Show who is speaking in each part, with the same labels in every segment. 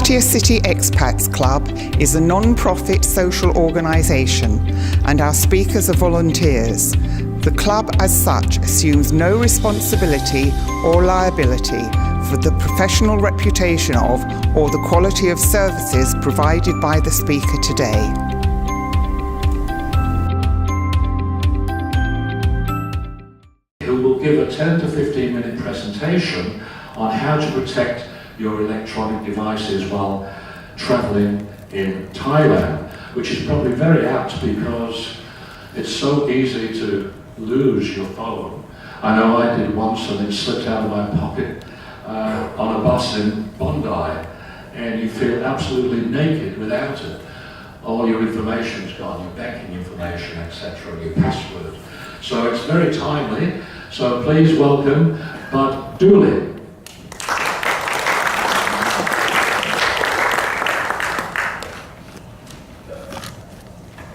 Speaker 1: Courtier City Expats Club is a non-profit social organisation and our speakers are volunteers. The club as such assumes no responsibility or liability for the professional reputation of or the quality of services provided by the speaker today.
Speaker 2: Who will give a 10 to 15 minute presentation on how to protect your electronic devices while travelling in Thailand, which is probably very apt because it's so easy to lose your phone. I know I did once and it slipped out of my pocket on a bus in Bondi, and you feel absolutely naked without it. All your information's gone, your banking information, etc., your password. So it's very timely, so please welcome Bud Dooley.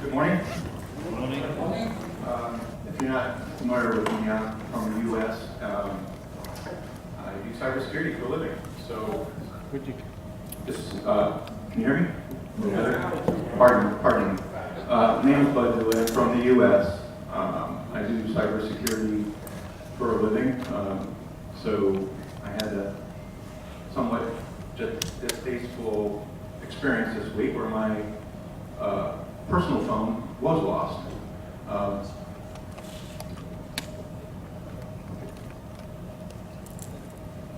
Speaker 3: Good morning. Good morning. If you're not familiar with me, I'm from the U.S. I do cybersecurity for a living. So, this is, can you hear me? A little better? Pardon me. My name is Bud Dooley. I'm from the U.S. I do cybersecurity for a living. So, I had a somewhat distasteful experience this week where my personal phone was lost.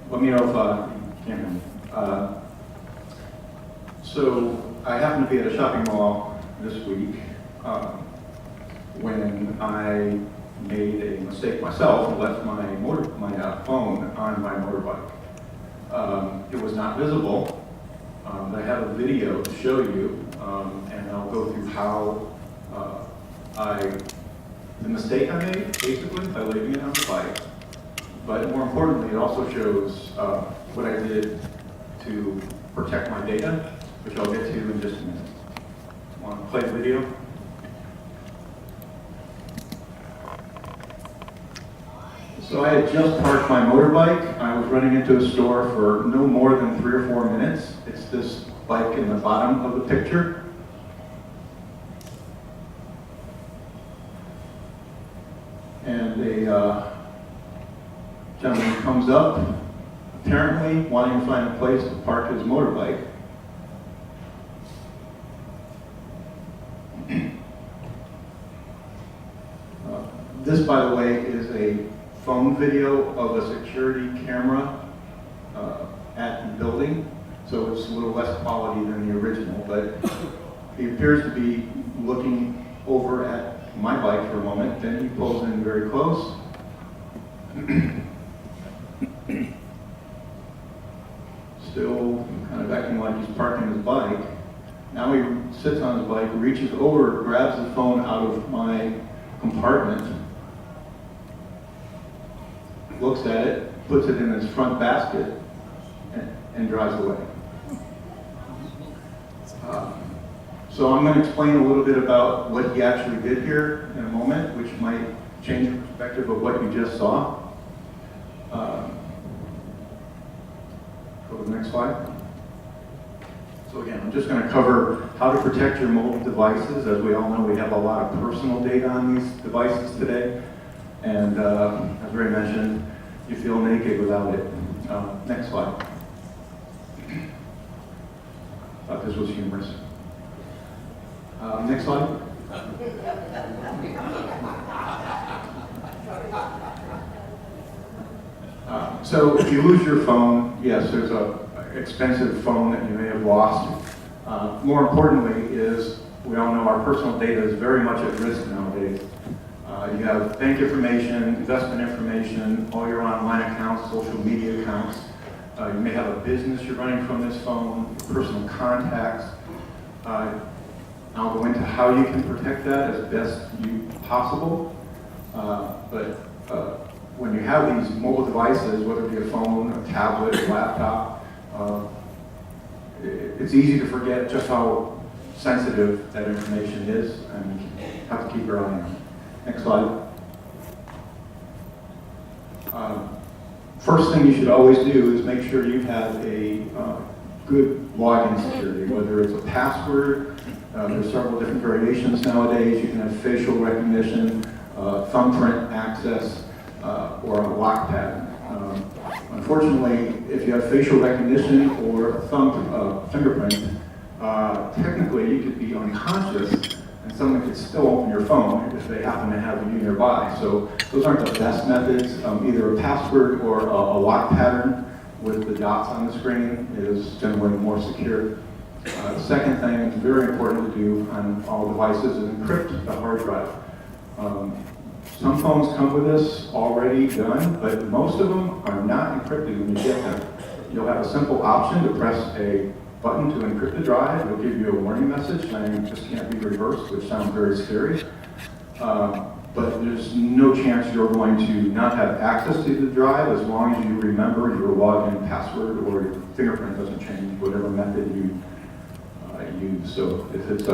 Speaker 3: Let me know if you can't hear me. So I happened to be at a shopping mall this week when I made a mistake myself and left my phone on my motorbike. It was not visible. I have a video to show you, and I'll go through how the mistake I made, basically, by leaving it on the bike. But more importantly, it also shows what I did to protect my data, which I'll get to in just a minute. Want to play the video? So I had just parked my motorbike. I was running into a store for no more than 3 or 4 minutes. It's this bike in the bottom of the picture. And a gentleman comes up, apparently wanting to find a place to park his motorbike. This, by the way, is a phone video of a security camera at the building, so it's a little less quality than the original, but he appears to be looking over at my bike for a moment, then he pulls in very close. Still kind of acting like he's parking his bike. Now he sits on his bike, reaches over, grabs the phone out of my compartment, looks at it, puts it in his front basket, and drives away. So I'm going to explain a little bit about what he actually did here in a moment, which might change your perspective of what you just saw. Go to the next slide. So again, I'm just going to cover how to protect your mobile devices. As we all know, we have a lot of personal data on these devices today. And as Ray mentioned, you feel naked without it. Next slide. Thought this was humorous. Next slide. So if you lose your phone, yes, there's an expensive phone that you may have lost. More importantly is, we all know our personal data is very much at risk nowadays. You have bank information, investment information, all your online accounts, social media accounts. You may have a business you're running from this phone, personal contacts. I'll go into how you can protect that as best you possible. But when you have these mobile devices, whether it be a phone, a tablet, a laptop, it's easy to forget just how sensitive that information is, and you have to keep your eye on it. Next slide. First thing you should always do is make sure you have a good login security, whether it's a password. There's several different variations nowadays. You can have facial recognition, thumbprint access, or a lock pattern. Unfortunately, if you have facial recognition or fingerprint, technically you could be unconscious and someone could still open your phone if they happen to have you nearby. So those aren't the best methods. Either a password or a lock pattern with the dots on the screen is generally more secure. The second thing that's very important to do on all devices is encrypt the hard drive. Some phones come with this already done, but most of them are not encrypted when you get them. You'll have a simple option to press a button to encrypt the drive. It'll give you a warning message saying this can't be reversed, which sounds very scary. But there's no chance you're going to not have access to the drive as long as you remember your login password or your fingerprint doesn't change, whatever method you use. So if it's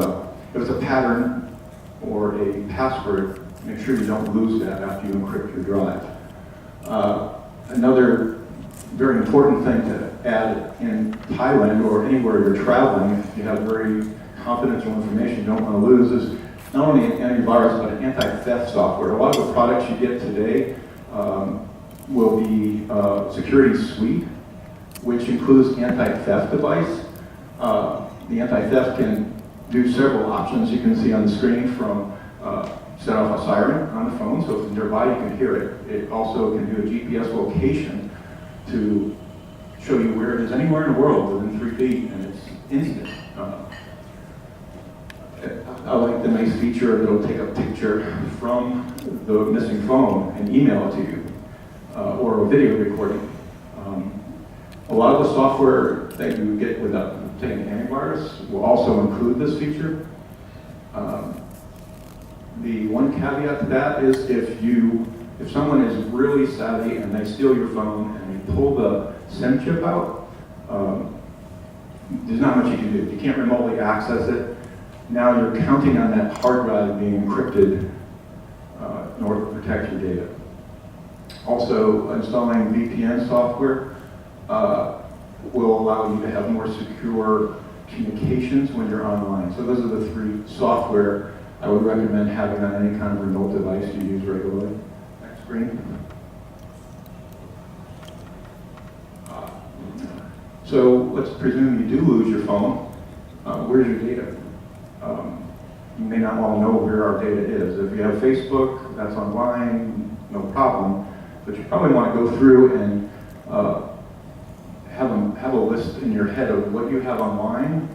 Speaker 3: a pattern or a password, make sure you don't lose that after you encrypt your drive. Another very important thing to add in Thailand or anywhere you're traveling, if you have very confidential information you don't want to lose, is not only an antivirus but an anti-theft software. A lot of the products you get today will be security suite, which includes anti-theft device. The anti-theft can do several options. You can see on the screen from set off a siren on the phone, so if it's nearby you can hear it. It also can do a GPS location to show you where it is anywhere in the world within 3 feet, and it's instant. I like the nice feature that it'll take a picture from the missing phone and email it to you, or a video recording. A lot of the software that you get without taking antivirus will also include this feature. The one caveat to that is if someone is really savvy and they steal your phone and they pull the SIM chip out, there's not much you can do. You can't remotely access it. Now you're counting on that hard drive being encrypted in order to protect your data. Also, installing VPN software will allow you to have more secure communications when you're online. So those are the 3 software I would recommend having on any kind of remote device you use regularly. Next screen. So let's presume you do lose your phone. Where's your data? You may not all know where our data is. If you have Facebook, that's online, no problem. But you probably want to go through and have a list in your head of what you have online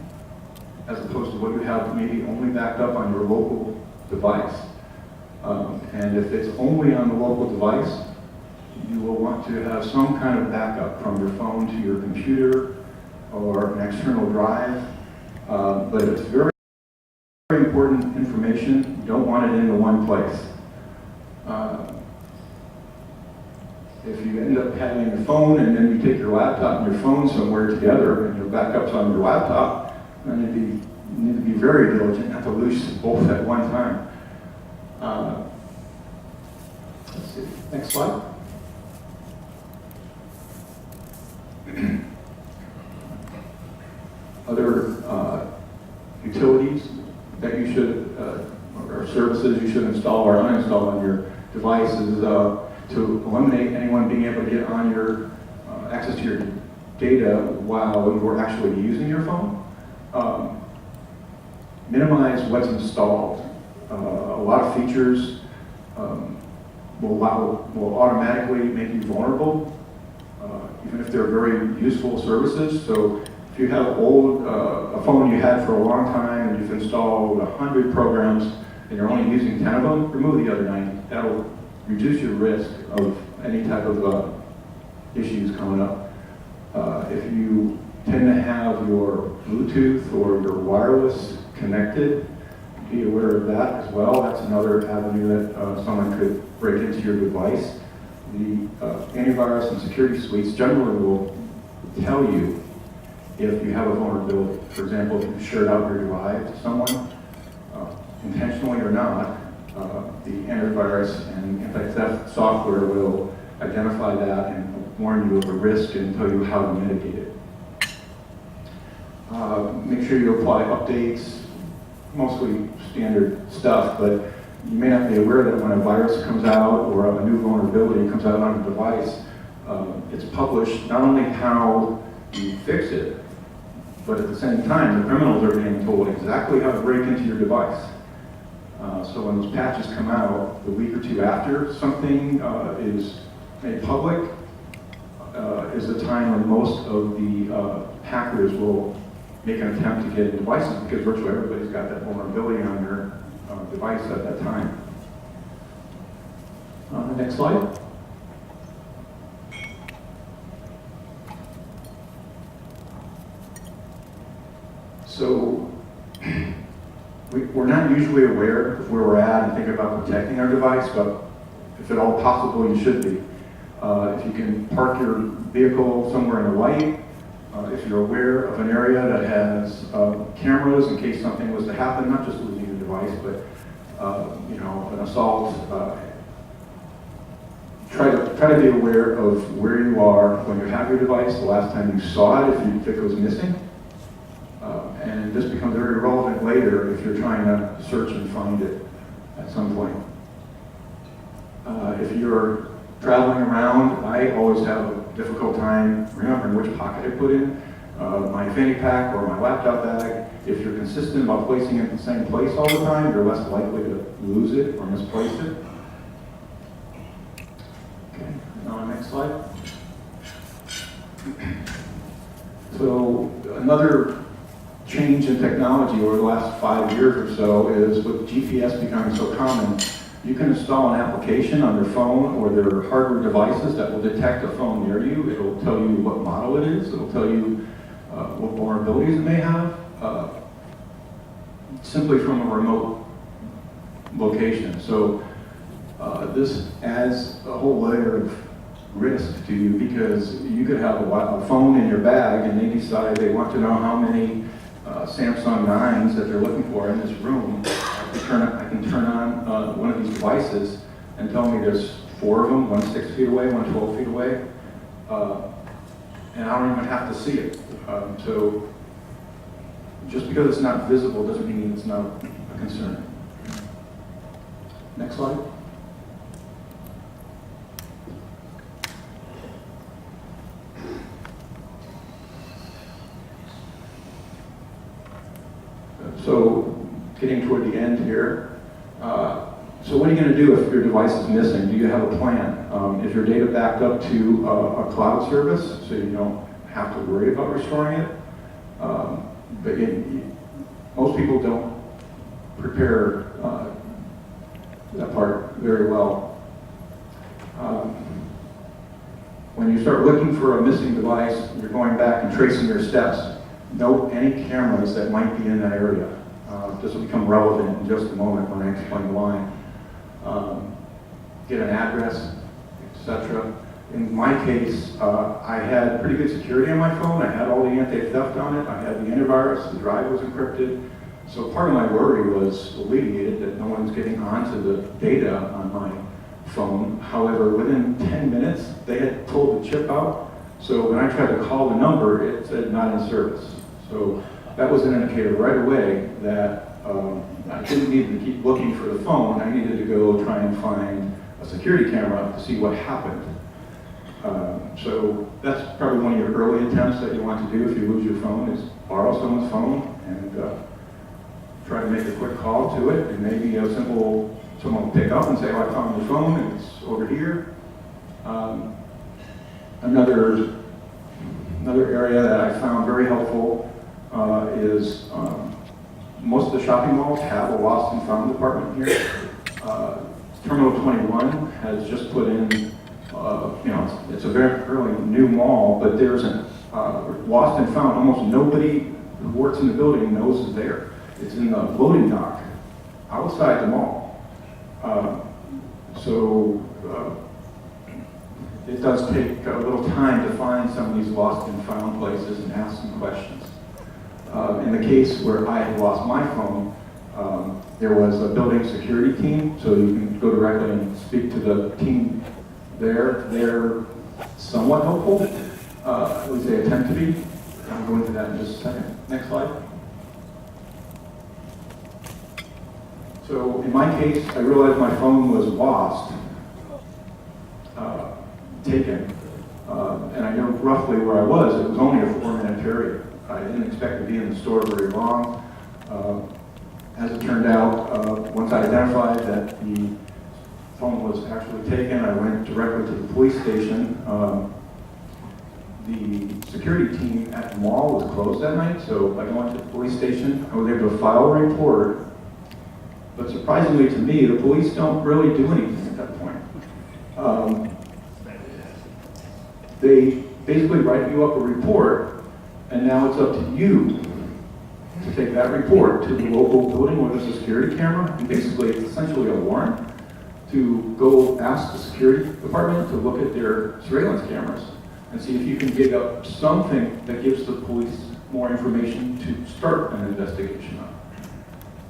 Speaker 3: as opposed to what you have maybe only backed up on your local device. And if it's only on the local device, you will want to have some kind of backup from your phone to your computer or an external drive. But it's very, very important information. You don't want it in one place. If you end up having your phone and then you take your laptop and your phone somewhere together and your backup's on your laptop, then you need to be very diligent not to lose both at one time. Let's see, next slide. Other utilities that you should, or services you should install or uninstall on your device is to eliminate anyone being able to get on your access to your data while you're actually using your phone. Minimize what's installed. A lot of features will automatically make you vulnerable, even if they're very useful services. So if you have a phone you had for a long time and you've installed 100 programs and you're only using 10 of them, remove the other 90. That'll reduce your risk of any type of issues coming up. If you tend to have your Bluetooth or your wireless connected, be aware of that as well. That's another avenue that someone could break into your device. The antivirus and security suites generally will tell you if you have a vulnerability. For example, if you've shared out your drive to someone, intentionally or not, the antivirus and anti-theft software will identify that and warn you of a risk and tell you how to mitigate it. Make sure you apply updates, mostly standard stuff, but you may not be aware that when a virus comes out or a new vulnerability comes out on a device, it's published not only how you fix it, but at the same time, the criminals are being told exactly how to break into your device. So when those patches come out, the week or two after something is made public, is the time when most of the hackers will make an attempt to get in devices, because virtually everybody's got that vulnerability on their device at that time. Next slide. So we're not usually aware of where we're at and think about protecting our device, but if at all possible, you should be. If you can park your vehicle somewhere in the light, if you're aware of an area that has cameras in case something was to happen, not just losing your device, but an assault. Try to be aware of where you are when you have your device, the last time you saw it, if it goes missing. And this becomes very relevant later if you're trying to search and find it at some point. If you're traveling around, I always have a difficult time remembering which pocket I put in my fanny pack or my laptop bag. If you're consistent about placing it in the same place all the time, you're less likely to lose it or misplace it. Okay, now next slide. So another change in technology over the last 5 years or so is with GPS becoming so common, you can install an application on your phone or their hardware devices that will detect a phone near you. It'll tell you what model it is. It'll tell you what vulnerabilities it may have, simply from a remote location. So this adds a whole layer of risk to you, because you could have a phone in your bag and they decide they want to know how many Samsung 9s that they're looking for in this room. I can turn on one of these devices and tell me there's 4 of them, one 6 feet away, one 12 feet away, and I don't even have to see it. So just because it's not visible doesn't mean it's not a concern. Next slide. So getting toward the end here. So what are you going to do if your device is missing? Do you have a plan? Is your data backed up to a cloud service so you don't have to worry about restoring it? But most people don't prepare that part very well. When you start looking for a missing device, you're going back and tracing your steps. Note any cameras that might be in that area. This will become relevant in just a moment when I explain why. Get an address, etc. In my case, I had pretty good security on my phone. I had all the anti-theft on it. I had the antivirus. The drive was encrypted. So part of my worry was alleviated that no one's getting onto the data on my phone. However, within 10 minutes, they had pulled the chip out. So when I tried to call the number, it said not in service. So that was an indicator right away that I didn't need to keep looking for the phone. I needed to go try and find a security camera to see what happened. So that's probably one of your early attempts that you want to do if you lose your phone, is borrow someone's phone and try to make a quick call to it. And maybe a simple, someone will pick up and say, oh, I found your phone and it's over here. Another area that I found very helpful is most of the shopping malls have a lost and found department here. Terminal 21 has just put in, it's a very early new mall, but there's a lost and found. Almost nobody who works in the building knows it's there. It's in the loading dock outside the mall. It does take a little time to find some of these lost and found places and ask some questions. In the case where I had lost my phone, there was a building security team, so you can go directly and speak to the team there. They're somewhat helpful, at least they attempt to be. I'll go into that in just a second. Next slide. So in my case, I realized my phone was lost, taken, and I know roughly where I was. It was only a 4-minute period. I didn't expect to be in the store very long. As it turned out, once I identified that the phone was actually taken, I went directly to the police station. The security team at the mall was closed that night, so by going to the police station, I was able to file a report. But surprisingly to me, the police don't really do anything at that point. They basically write you up a report, and now it's up to you to take that report to the local building where there's a security camera, and basically it's essentially a warrant to go ask the security department to look at their surveillance cameras and see if you can dig up something that gives the police more information to start an investigation on.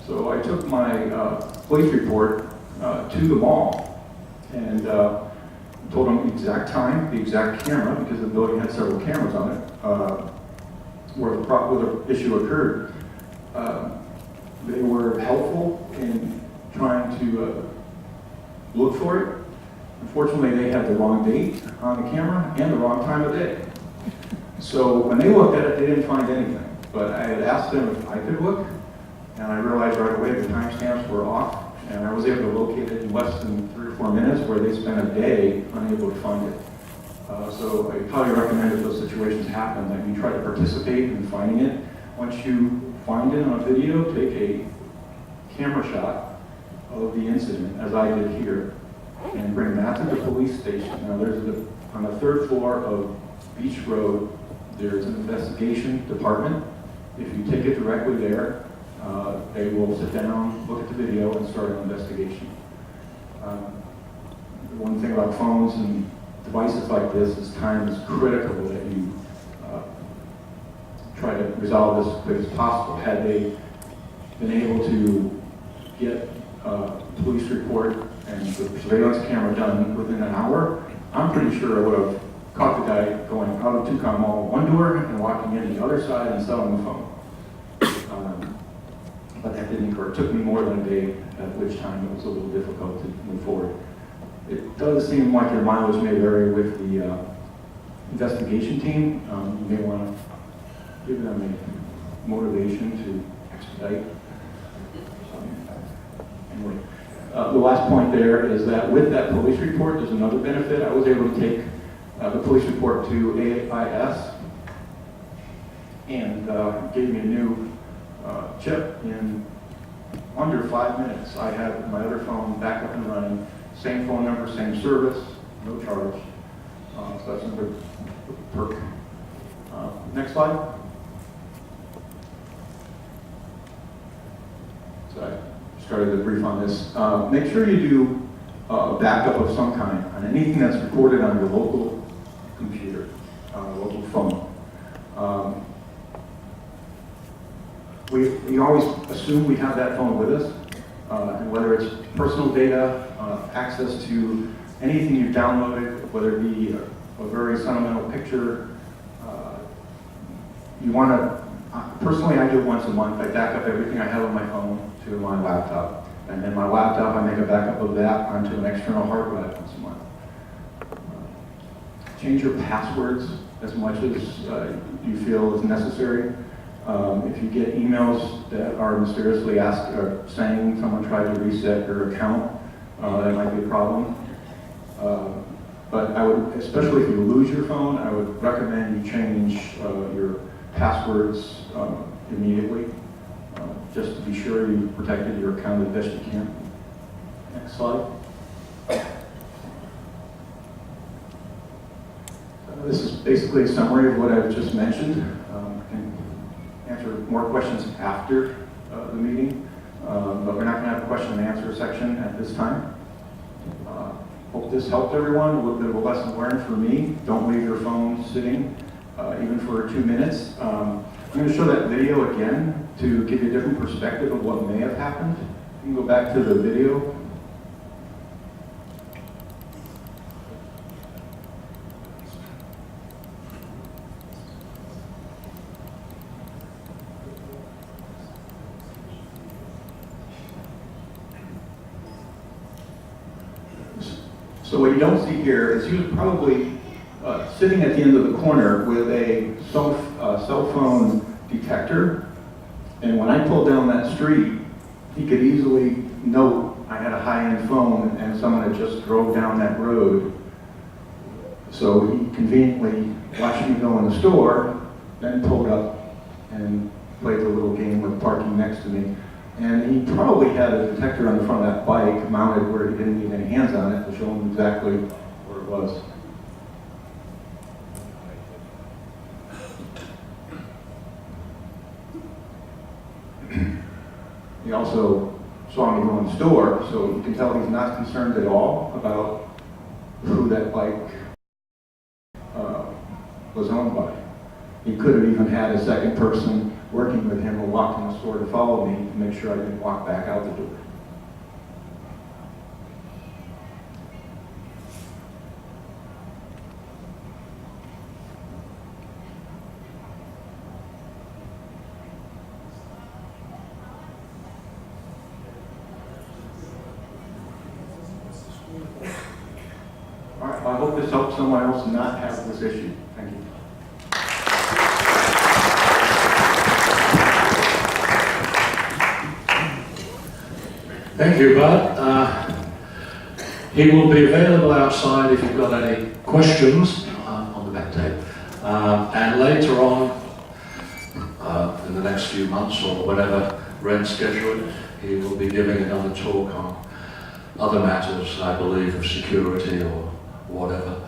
Speaker 3: So I took my police report to the mall and told them the exact time, the exact camera, because the building had several cameras on it, where the issue occurred. They were helpful in trying to look for it. Unfortunately, they had the wrong date on the camera and the wrong time of day. So when they looked at it, they didn't find anything. But I had asked them if I could look, and I realized right away the timestamps were off, and I was able to locate it in less than 3 or 4 minutes, where they spent a day unable to find it. So I highly recommend if those situations happen that you try to participate in finding it. Once you find it on a video, take a camera shot of the incident, as I did here, and bring that to the police station. Now on the 3rd floor of Beach Road, there's an investigation department. If you take it directly there, they will sit down, look at the video, and start an investigation. The one thing about phones and devices like this is time is critical that you try to resolve this as quick as possible. Had they been able to get a police report and the surveillance camera done within an hour, I'm pretty sure I would have caught the guy going out of Tucson Mall one door and walking in the other side and selling the phone. But that didn't occur. It took me more than a day, at which time it was a little difficult to move forward. It does seem like your mileage may vary with the investigation team. You may want to give them a motivation to expedite. Anyway, the last point there is that with that police report, there's another benefit. I was able to take the police report to AIS and gave me a new chip in under 5 minutes. I have my other phone back up and running, same phone number, same service, no charge. So that's another perk. Next slide. So I started the brief on this. Make sure you do a backup of some kind on anything that's recorded on your local computer, local phone. We always assume we have that phone with us, and whether it's personal data, access to anything you've downloaded, whether it be a very sentimental picture, you want to, personally I do it once a month. I back up everything I have on my phone to my laptop, and then my laptop I make a backup of that onto an external hard drive once a month. Change your passwords as much as you feel is necessary. If you get emails that are mysteriously saying someone tried to reset your account, that might be a problem. But I would, especially if you lose your phone, I would recommend you change your passwords immediately, just to be sure you protected your account as best you can. Next slide. This is basically a summary of what I've just mentioned. I can answer more questions after the meeting, but we're not going to have a question and answer section at this time. Hope this helped everyone. A little bit of a lesson learned for me. Don't leave your phone sitting, even for 2 minutes. I'm going to show that video again to give you a different perspective of what may have happened. You can go back to the video. So what you don't see here is he was probably sitting at the end of the corner with a cell phone detector, and when I pulled down that street, he could easily note I had a high-end phone and someone had just drove down that road. So he conveniently watched me go in the store, then pulled up and played the little game of parking next to me. And he probably had a detector on the front of that bike mounted where he didn't need any hands on it to show him exactly where it was. He also saw me go in the store, so you can tell he's not concerned at all about who that bike was owned by. He could have even had a second person working with him who walked in the store to follow me to make sure I didn't walk back out the door. All right, well, I hope this helps someone else not have this issue. Thank you.
Speaker 2: Thank you, Bud. He will be available outside if you've got any questions on the back tape. And later on, in the next few months or whatever Ren scheduled, he will be giving another talk on other matters, I believe, of security or whatever.